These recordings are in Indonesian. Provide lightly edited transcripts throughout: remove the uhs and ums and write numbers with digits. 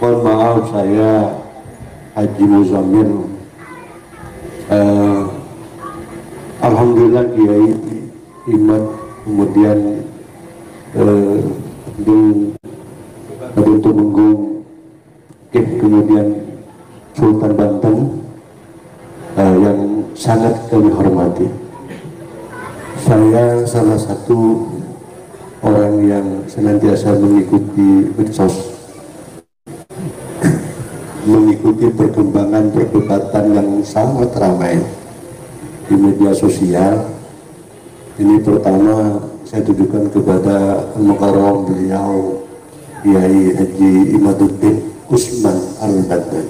Mohon maaf, saya Haji Muzamil. Alhamdulillah Kiai Imad, kemudian di Tumenggung, kemudian Sultan Banten, yang sangat kami hormati. Saya salah satu orang yang senantiasa mengikuti medsos, mengikuti perkembangan perdebatan yang sangat ramai di media sosial. Ini pertama saya tujukan kepada Al-Mukarram beliau Kiai Haji Imaduddin Usman Al-Baddan.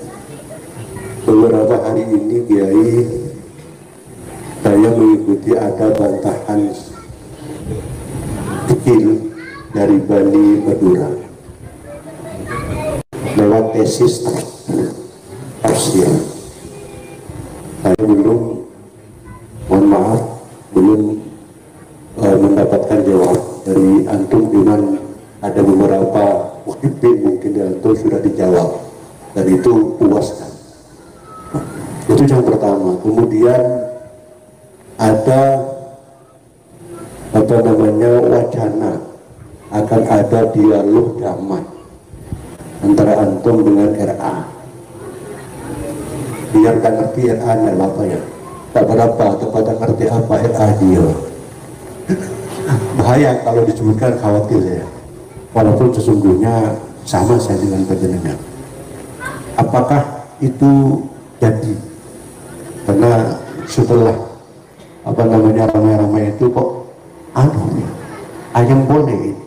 Beberapa hari ini Kiai, saya mengikuti ada bantahan kecil dari Bani Madura lewat tesis tafsir. Saya belum, mohon maaf, belum mendapatkan jawab dari antum, dengan ada beberapa muhibbin mungkin di antum sudah dijawab dan itu puaskan. Itu yang pertama. Kemudian ada wacana akan ada dialog damai antara antum dengan RA. Biar tak ngerti RA adalah apa ya, tak berapa kepada ngerti apa RA dia. Bahaya kalau disebutkan, khawatir saya, walaupun sesungguhnya sama saya dengan panjenengan. Apakah itu jadi? Karena setelah ramai-ramai itu kok ayam boleh,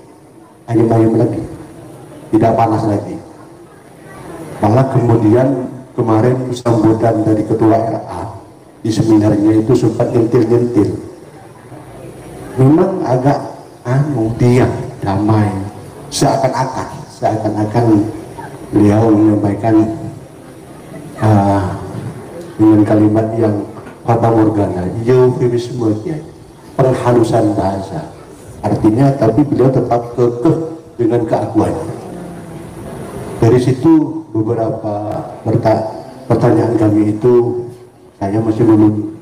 ayam lagi, tidak panas lagi. Malah kemudian kemarin sambutan dari ketua RA di seminarnya itu sempat nyentil-nyentil, memang agak diam, damai, seakan-akan beliau menyampaikan dengan kalimat yang fata morgana, eufemisme, penghalusan bahasa. Artinya, tapi beliau tetap kekeh dengan keakuannya. Dari situ beberapa pertanyaan kami itu saya masih belum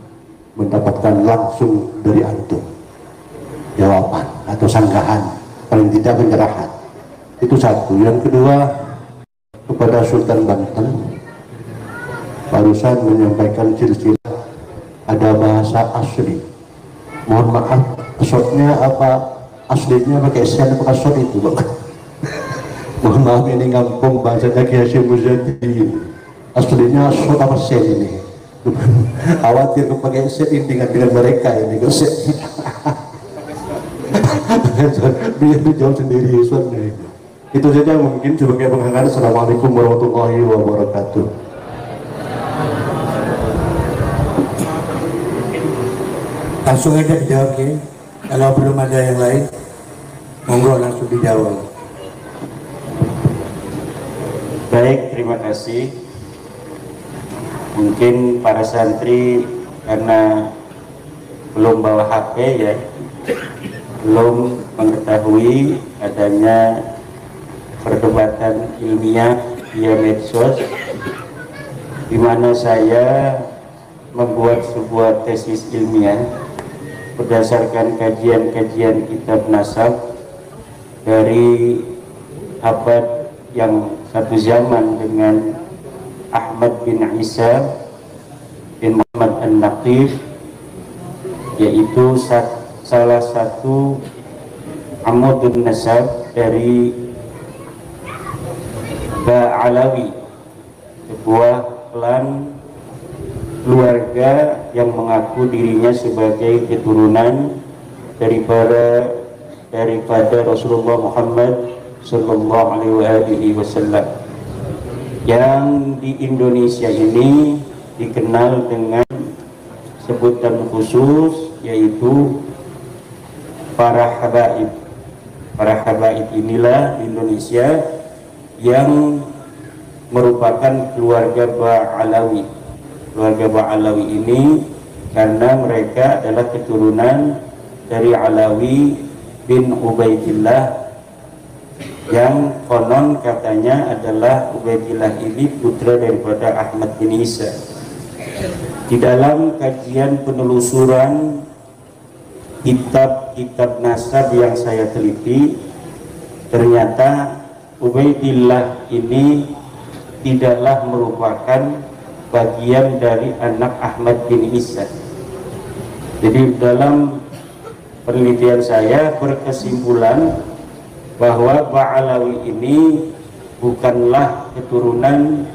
mendapatkan langsung dari antum jawaban atau sanggahan, paling tidak penyerahan. Itu satu. Yang kedua, kepada Sultan Banten, barusan menyampaikan silsilah ada bahasa asli. Mohon maaf, asodnya apa, aslinya pakai sen apa asod itu, Bang? Mohon maaf, ini ngampung bahasanya Kiai Hasyim Muzadi. Aslinya asod apa sen ini? Khawatir kepakai sen ini dengan mereka ini sen. Biar dijawab sendiri soalnya. Itu saja mungkin sebagai penghangat. Assalamualaikum warahmatullahi wabarakatuh. Langsung aja dijawab ya. Kalau belum ada yang lain, monggo langsung dijawab. Baik, terima kasih. Mungkin para santri karena belum bawa HP ya, belum mengetahui adanya perdebatan ilmiah via medsos, di mana saya membuat sebuah tesis ilmiah berdasarkan kajian-kajian kitab nasab dari abad yang satu zaman dengan Ahmad bin Isa bin Muhammad An-Naqif, yaitu salah satu amudun nasab dari Ba'alawi, sebuah klan keluarga yang mengaku dirinya sebagai keturunan daripada Rasulullah Muhammad Sallallahu Alaihi Wasallam, yang di Indonesia ini dikenal dengan sebutan khusus yaitu para habaib. Para habaib inilah di Indonesia yang merupakan keluarga Ba'alawi. Keluarga Ba'alawi ini karena mereka adalah keturunan dari Alawi bin Ubaidillah yang konon katanya adalah Ubaidillah ini putra daripada Ahmad bin Isa. Di dalam kajian penelusuran kitab-kitab nasab yang saya teliti, ternyata Ubaidillah ini tidaklah merupakan bagian dari anak Ahmad bin Isa. Jadi dalam penelitian saya berkesimpulan bahwa Ba'alawi ini bukanlah keturunan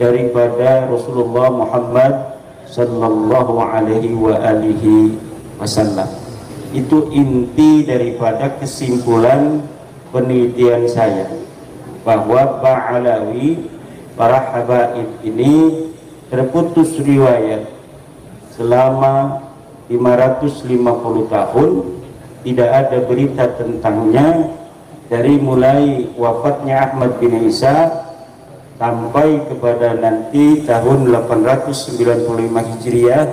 daripada Rasulullah Muhammad sallallahu alaihi wasallam. Itu inti daripada kesimpulan penelitian saya, bahwa Ba'alawi, para habaib ini terputus riwayat selama 550 tahun, tidak ada berita tentangnya dari mulai wafatnya Ahmad bin Isa sampai kepada nanti tahun 895 Hijriah.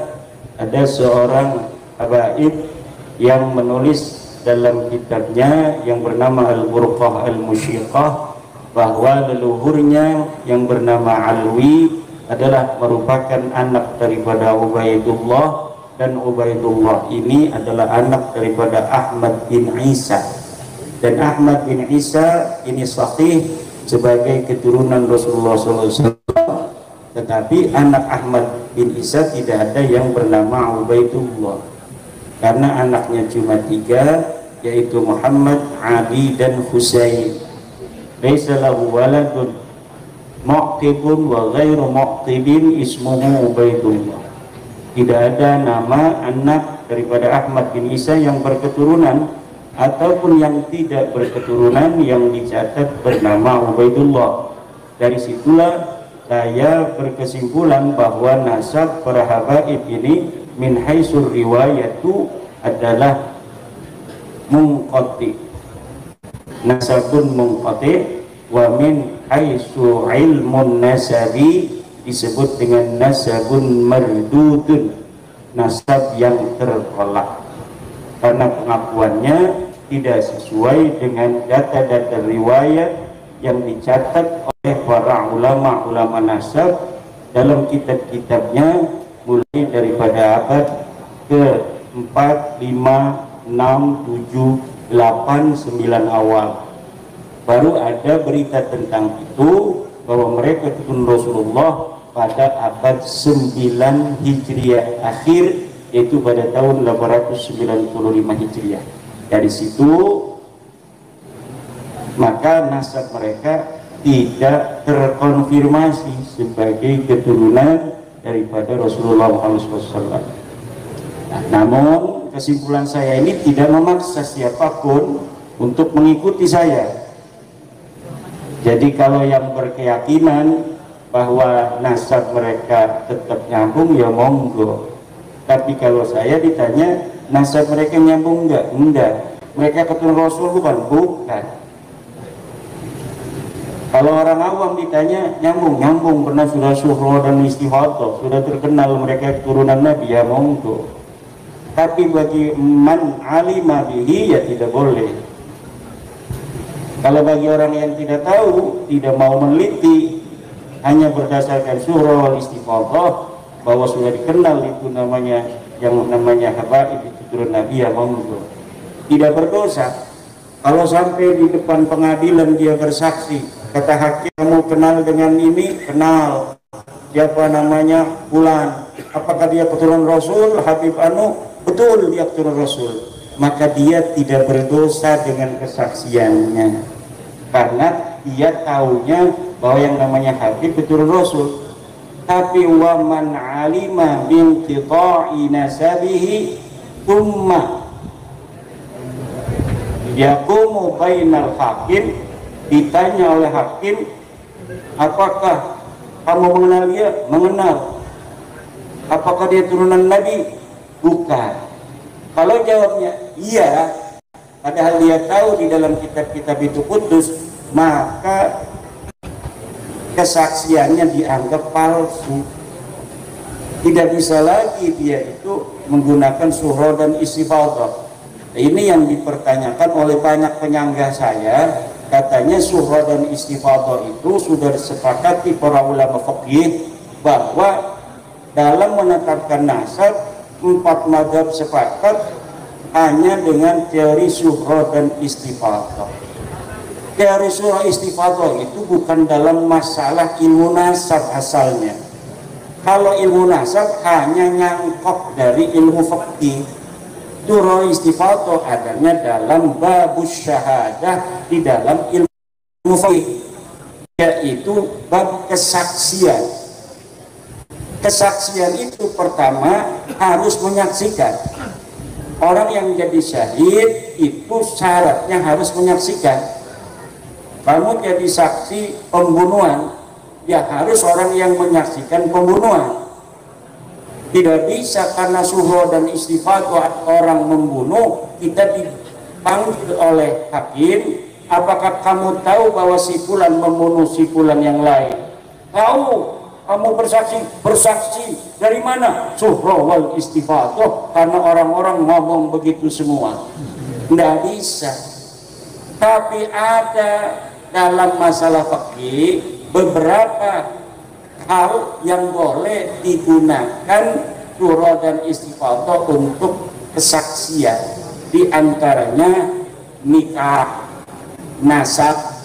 Ada seorang habaib yang menulis dalam kitabnya yang bernama Al-Burqah Al-Musyiqah bahwa leluhurnya yang bernama Alwi adalah merupakan anak daripada Ubaidullah, dan Ubaidullah ini adalah anak daripada Ahmad bin Isa, dan Ahmad bin Isa ini sahih sebagai keturunan Rasulullah SAW. Tetapi anak Ahmad bin Isa tidak ada yang bernama Ubaidullah, karena anaknya cuma 3, yaitu Muhammad, Ali, dan Husain. Laisa lahu waladun mu'tibun wa ghairu mu'tibin ismuhu Ubaidullah. Tidak ada nama anak daripada Ahmad bin Isa yang berketurunan ataupun yang tidak berketurunan yang dicatat bernama Ubaidullah. Dari situlah saya berkesimpulan bahwa nasab para habaib ini min haitsur riwayatu adalah munqati, nasabun munqati, wa min haitsu ilmun nasabi disebut dengan nasabun mardudun, nasab yang tertolak karena pengakuannya tidak sesuai dengan data-data riwayat yang dicatat oleh para ulama nasab dalam kitab-kitabnya, mulai daripada abad ke-4, 5, 6, 7, 8, 9 awal. Baru ada berita tentang itu, bahwa mereka keturunan Rasulullah pada abad 9 Hijriah akhir, yaitu pada tahun 895 Hijriah. Dari situ maka nasab mereka tidak terkonfirmasi sebagai keturunan daripada Rasulullah SAW. Nah, namun kesimpulan saya ini tidak memaksa siapapun untuk mengikuti saya. Jadi kalau yang berkeyakinan bahwa nasab mereka tetap nyambung, ya monggo. Tapi kalau saya ditanya nasab mereka nyambung enggak? Enggak. Mereka keturunan Rasul bukan? Bukan. Kalau orang awam ditanya nyambung, karena sudah syuhra dan istifadah, sudah terkenal mereka keturunan Nabi, ya monggo. Tapi bagi man alima bihi, ya tidak boleh. Kalau bagi orang yang tidak tahu, tidak mau meneliti, hanya berdasarkan surah wal istifadah bahwa sudah dikenal itu namanya, yang namanya habaib itu turun Nabi, ya monggo. Tidak berdosa. Kalau sampai di depan pengadilan dia bersaksi, kata hakim, kamu kenal dengan ini? Kenal. Siapa namanya? Fulan. Apakah dia keturunan Rasul? Habib Anu? Betul, dia keturunan Rasul. Maka dia tidak berdosa dengan kesaksiannya, karena dia tahunya bahwa yang namanya Habib keturunan Rasul. Tapi wa man alima bin qita'i nasabihi thumma yaqumu bainal hakim, ditanya oleh hakim, apakah kamu mengenal dia? Mengenal. Apakah dia turunan Nabi? Bukan. Kalau jawabnya iya, padahal dia tahu di dalam kitab-kitab itu kudus, maka kesaksiannya dianggap palsu. Tidak bisa lagi dia itu menggunakan surah dan istifadah. Ini yang dipertanyakan oleh banyak penyangga saya, Katanya suhra dan istifadah itu sudah disepakati para ulama fikih bahwa dalam menetapkan nasab 4 mazhab sepakat hanya dengan teori suhra dan istifadah. Teori suhra istifadah itu bukan dalam masalah ilmu nasab asalnya. Kalau ilmu nasab hanya nyangkok dari ilmu fikih. Suhra istifadah adanya dalam babus syahadah di dalam ilmu fikih, yaitu bab kesaksian. Kesaksian itu pertama harus menyaksikan. Orang yang jadi syahid itu syaratnya harus menyaksikan. Kamu jadi saksi pembunuhan, ya harus orang yang menyaksikan pembunuhan. Tidak bisa karena suhra dan istifadah orang membunuh kita dipanggil oleh hakim, apakah kamu tahu bahwa si fulan membunuh si fulan yang lain? Tahu. Kamu bersaksi dari mana? Suhra wal istifadah, karena orang-orang ngomong begitu semua. Tidak bisa. Tapi ada dalam masalah fikih beberapa hal yang boleh digunakan suhra dan istifadah untuk kesaksian. Di antaranya nikah, nasab.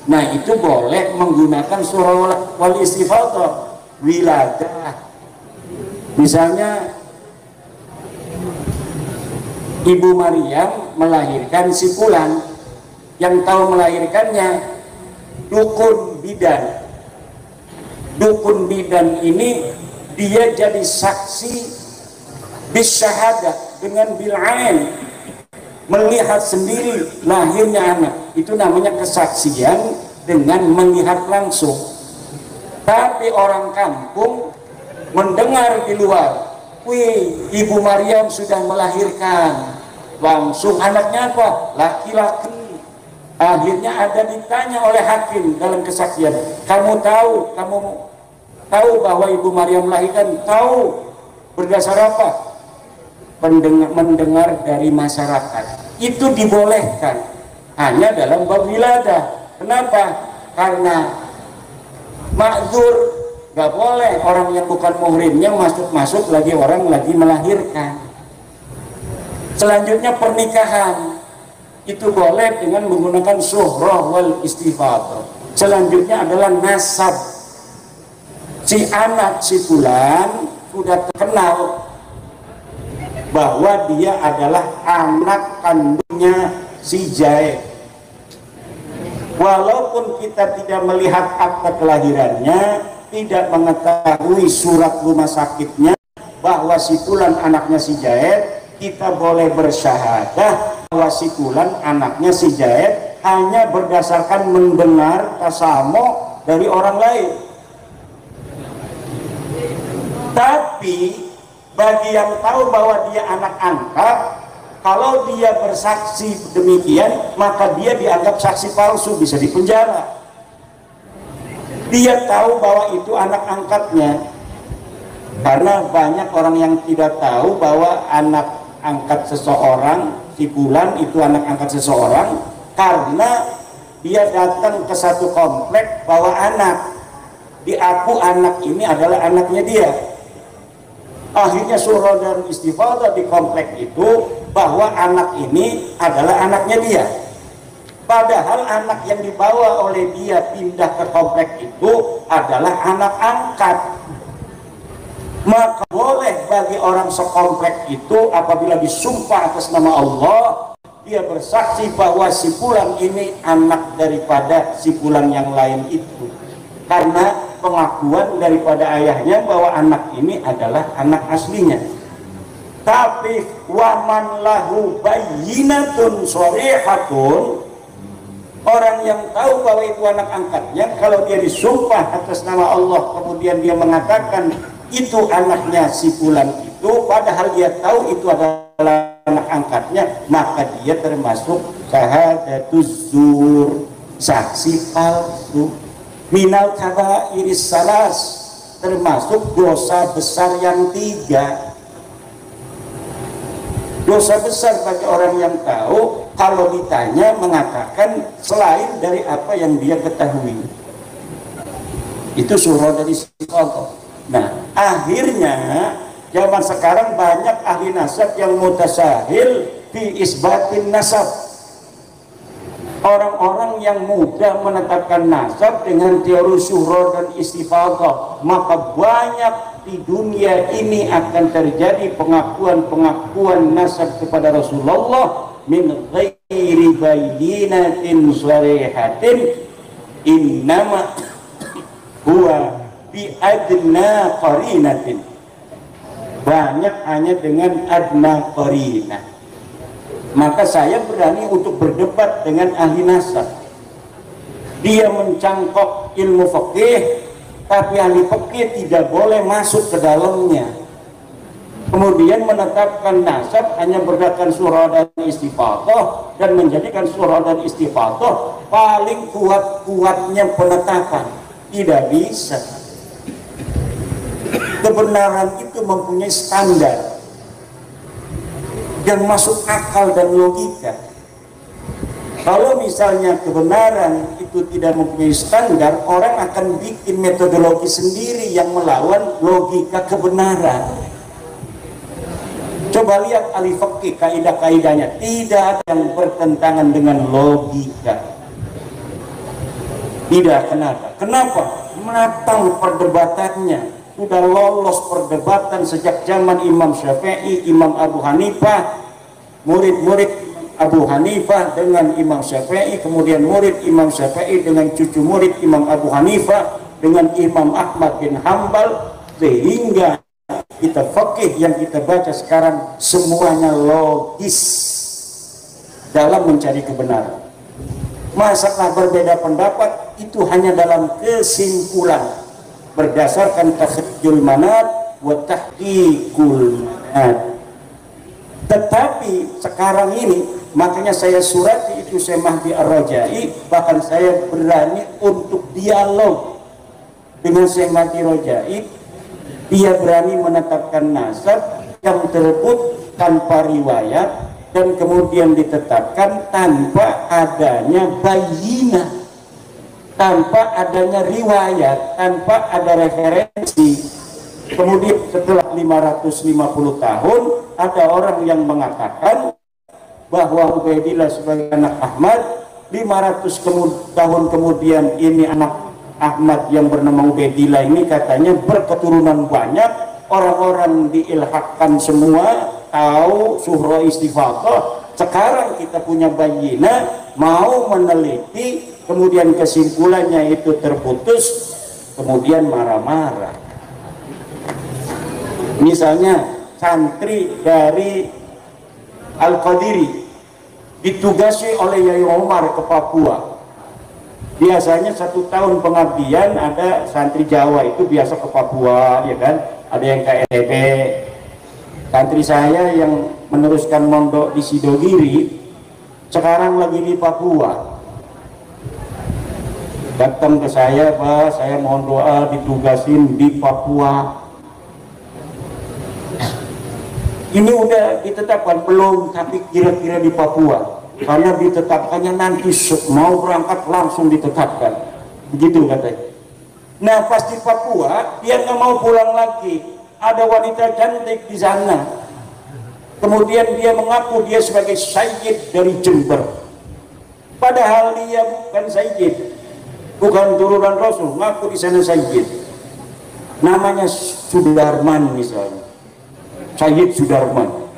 Nah itu boleh menggunakan suhra wal istifadah. Wiladah, misalnya Ibu Maryam melahirkan si fulan, yang tahu melahirkannya dukun bidan. Dukun bidan ini dia jadi saksi bisyahadah dengan bil'ain, melihat sendiri lahirnya anak. Itu namanya kesaksian dengan melihat langsung. Tapi orang kampung mendengar di luar, wih, Ibu Maryam sudah melahirkan. Langsung anaknya apa? Laki-laki. Akhirnya ada ditanya oleh hakim dalam kesaksian, kamu tahu bahwa Ibu Maryam melahirkan? Tahu. Berdasar apa? Mendengar dari masyarakat. Itu dibolehkan hanya dalam bab wiladah. Kenapa? Karena ma'dzur, gak boleh orang yang bukan muhrimnya masuk lagi orang lagi melahirkan. Selanjutnya pernikahan itu boleh dengan menggunakan suhra wal istifadah. Selanjutnya adalah nasab. Si anak si fulan sudah terkenal bahwa dia adalah anak kandungnya si Zaid. Walaupun kita tidak melihat akta kelahirannya, tidak mengetahui surat rumah sakitnya bahwa si fulan anaknya si Zaid, kita boleh bersyahadah bahwa si fulan anaknya si Zaid hanya berdasarkan mendengar tasamo dari orang lain. Tapi bagi yang tahu bahwa dia anak angkat, kalau dia bersaksi demikian, maka dia dianggap saksi palsu, bisa dipenjara. Dia tahu bahwa itu anak angkatnya. Karena banyak orang yang tidak tahu bahwa anak angkat seseorang, si fulan itu anak angkat seseorang, karena dia datang ke satu komplek bawa anak. Diaku anak ini adalah anaknya dia. Akhirnya suhra dan istifadah di komplek itu bahwa anak ini adalah anaknya dia. Padahal anak yang dibawa oleh dia pindah ke komplek itu adalah anak angkat. Maka boleh bagi orang sekomplek itu apabila disumpah atas nama Allah, dia bersaksi bahwa si fulan ini anak daripada si fulan yang lain itu. Karena pengakuan daripada ayahnya bahwa anak ini adalah anak aslinya. Tapi waman lahu bayyinatun sharihatun, orang yang tahu bahwa itu anak angkatnya, kalau dia disumpah atas nama Allah kemudian dia mengatakan itu anaknya si fulan itu, padahal dia tahu itu adalah anak angkatnya, maka dia termasuk syahadatuz zur, saksi palsu. Minal kabairis salas, termasuk dosa besar yang 3. Dosa besar bagi orang yang tahu kalau ditanya mengatakan selain dari apa yang dia ketahui. Itu surah dari Allah. Nah, akhirnya zaman sekarang banyak ahli nasab yang mutasahil fi isbatin nasab. Orang-orang yang mudah menetapkan nasab dengan teori syuhra dan istifadah, maka banyak di dunia ini akan terjadi pengakuan-pengakuan nasab kepada Rasulullah min ghairi bayyinatin sharihatin, innama huwa bi adna qarinatin. Banyak hanya dengan adna qarinah. Maka saya berani untuk berdebat dengan ahli nasab. Dia mencangkok ilmu fikih, tapi ahli fikih tidak boleh masuk ke dalamnya. Kemudian menetapkan nasab hanya berdasarkan surah dan istifadah, dan menjadikan surah dan istifadah paling kuat-kuatnya penetapan. Tidak bisa. Kebenaran itu mempunyai standar yang masuk akal dan logika. Kalau misalnya kebenaran itu tidak mempunyai standar, orang akan bikin metodologi sendiri yang melawan logika kebenaran. Coba lihat ahli fikih, kaidah-kaidahnya tidak ada yang bertentangan dengan logika. Tidak. Kenapa? Matang perdebatannya. Sudah lolos perdebatan sejak zaman Imam Syafi'i, Imam Abu Hanifah, murid-murid Abu Hanifah dengan Imam Syafi'i, kemudian murid Imam Syafi'i dengan cucu murid Imam Abu Hanifah dengan Imam Ahmad bin Hambal, sehingga kita fikih yang kita baca sekarang semuanya logis dalam mencari kebenaran. Masalah berbeda pendapat itu hanya dalam kesimpulan berdasarkan takhrijul manat wa tahqiqul manat. Tetapi sekarang ini, makanya saya surati itu Syekh Mahdi Ar-Rajai, bahkan saya berani untuk dialog dengan Syekh Mahdi Ar-Rajai. Dia berani menetapkan nasab yang tersebut tanpa riwayat dan kemudian ditetapkan tanpa adanya bayyinah, tanpa adanya riwayat, tanpa ada referensi. Kemudian setelah 550 tahun ada orang yang mengatakan bahwa Ubaidillah sebagai anak Ahmad, 500 tahun kemudian ini anak Ahmad yang bernama Ubaidillah ini katanya berketurunan banyak, orang-orang diilhakkan semua tahu surah istifadah. Sekarang kita punya bayyinah, mau meneliti, kemudian kesimpulannya itu terputus, kemudian marah-marah. Misalnya santri dari Al-Qadiri ditugasi oleh Yai Omar ke Papua. Biasanya 1 tahun pengabdian ada santri Jawa itu biasa ke Papua, ya kan? Ada yang ke NTB. Santri saya yang meneruskan mondok di Sidogiri sekarang lagi di Papua. Datang ke saya, Pak, saya mohon doa ditugasin di Papua. Ini udah ditetapkan belum, tapi kira-kira di Papua. Karena ditetapkannya nanti mau berangkat langsung ditetapkan. Begitu katanya. Nah, pas di Papua dia nggak mau pulang lagi. Ada wanita cantik di sana. Kemudian dia mengaku dia sebagai sayyid dari Jember. Padahal dia bukan sayyid, bukan turunan Rasul, ngaku di sana sayyid. Namanya Sudarman misalnya, Sayyid Sudarman.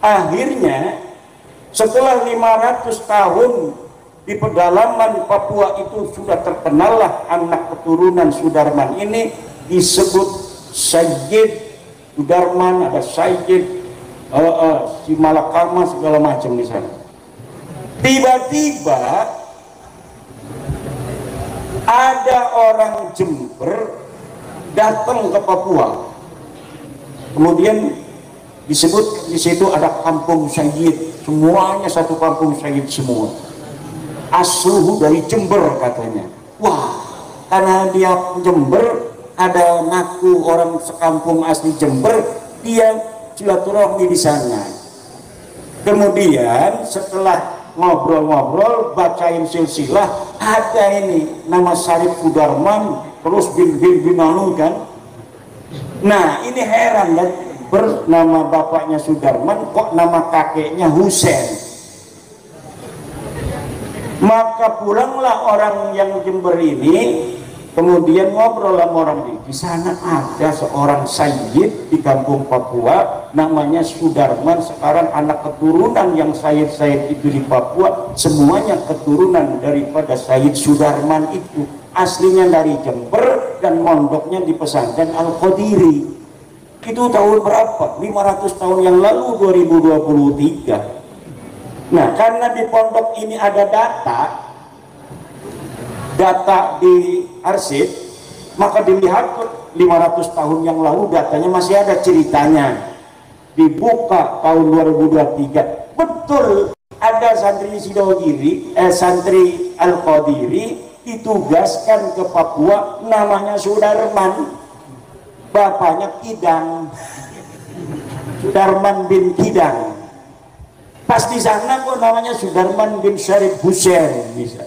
Akhirnya setelah 500 tahun di pedalaman Papua itu sudah terkenallah anak keturunan Sudarman ini disebut Sayyid Sudarman, ada Sayyid si Malakama segala macam di sana. Tiba-tiba ada orang Jember datang ke Papua. Kemudian disebut di situ ada kampung Sayyid, semuanya satu kampung Sayyid semua. Asluhu dari Jember katanya. Wah, karena dia Jember, ada ngaku orang sekampung asli Jember, dia silaturahmi di sana. Kemudian setelah ngobrol-ngobrol, bacain silsilah, ada ini nama Syarif Sudarman, terus bin anu kan. Nah ini heran kan, bernama bapaknya Sudarman kok nama kakeknya Husain. Maka pulanglah orang yang Jember ini, kemudian ngobrol sama orang di sana ada seorang sayyid di kampung Papua namanya Sudarman, sekarang anak keturunan yang sayyid-sayyid itu di Papua semuanya keturunan daripada Sayyid Sudarman itu, aslinya dari Jember dan mondoknya di pesantren Al-Qadiri. Itu tahun berapa? 500 tahun yang lalu, 2023. Nah karena di pondok ini ada data di arsip, maka dilihat 500 tahun yang lalu datanya masih ada ceritanya. Dibuka tahun 2023, betul ada santri Sidogiri, santri Al-Qadiri ditugaskan ke Papua, namanya Sudarman, bapaknya Kidang, Sudarman bin Kidang. Pas di sana kok namanya Sudarman bin Syarif Husain bisa.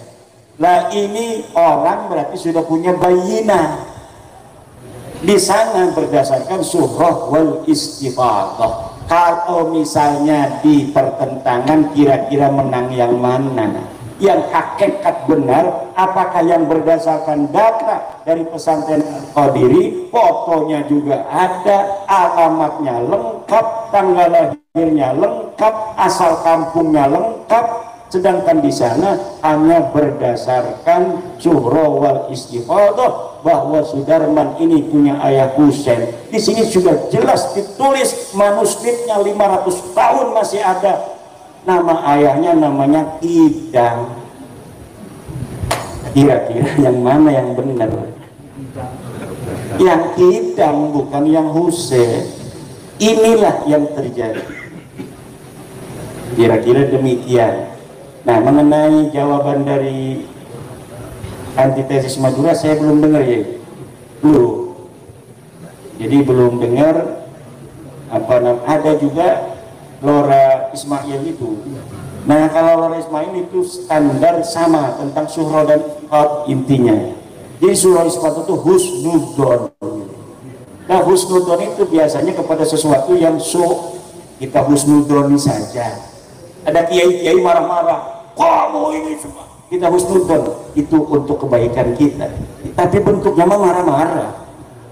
Lah ini orang berarti sudah punya bayina di sana berdasarkan surah wal istifaqah. Kalau misalnya di pertentangan kira-kira menang yang mana, yang hakikat benar, apakah yang berdasarkan data dari pesantren Qadiri, fotonya juga ada, alamatnya lengkap, tanggal lahirnya lengkap, asal kampungnya lengkap. Sedangkan di sana hanya berdasarkan surah wal istifadah bahwa Sudarman ini punya ayah Husain. Di sini sudah jelas ditulis, manuskripnya 500 tahun masih ada. Nama ayahnya namanya Kidang. Kira-kira yang mana yang benar? Yang Kidang, bukan yang Husain. Inilah yang terjadi. Kira-kira demikian. Nah, mengenai jawaban dari antitesis Madura saya belum dengar ya, belum. Jadi belum dengar apa namanya. Ada juga Lora Ismail itu. Nah, kalau Lora Ismail itu standar sama tentang surah dan istifat intinya. Jadi surah istifat itu husnudzon. Nah, husnudzon itu biasanya kepada sesuatu yang kita husnudzoni saja. Ada kiai-kiai marah-marah, kamu ini semua, kita husnudzon, itu untuk kebaikan kita. Tapi bentuknya mah marah-marah.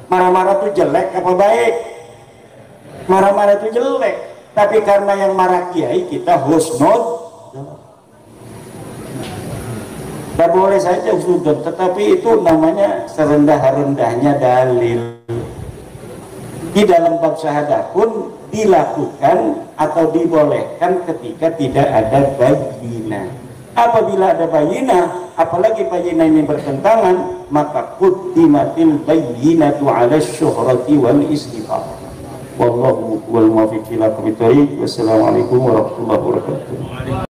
Marah-marah itu jelek apa baik? Marah-marah itu jelek. Tapi karena yang marah kiai, kita husnudzon. Dan boleh saja husnudzon, tetapi itu namanya serendah-rendahnya dalil. Di dalam bab syahadah pun dilakukan atau dibolehkan ketika tidak ada bayinah. Apabila ada bayinah, apalagi bayinah ini bertentangan, maka quddimatil bayyinatu 'ala syuhrati wal istifah. Wallahu wal muwaffiq ila aqwamit thoriq. Wassalamualaikum warahmatullahi wabarakatuh.